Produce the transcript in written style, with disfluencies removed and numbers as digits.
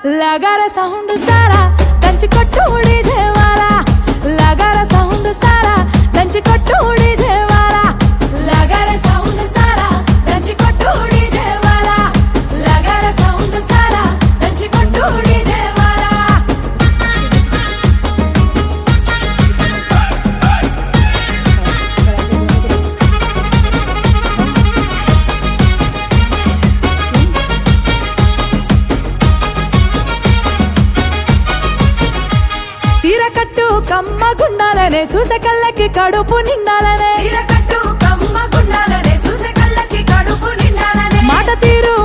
लगारा sound सारा ದಂಚಿ ಕೊಟ್ಟು ಉಳಿದೇವಾರ लगारा sound सारा ದಂಚಿ ಕೊಟ್ಟು ಉಳಿದೇವಾರ लगारा साउंड सारा ದಂಚಿ ಕೊಟ್ಟು ಉಳಿದೇವಾರ लगारा साउंड सारा ದಂಚಿ ಕೊಟ್ಟು ಉಳಿದೇವಾರ సీరకట్టు కమ్మ గుండాలనే చూసే కళ్ళకి కడుపు నిండాలనే సీరకట్టు కమ్మ గుండాలనే చూసే కళ్ళకి కడుపు నిండాలనే మాట తీరు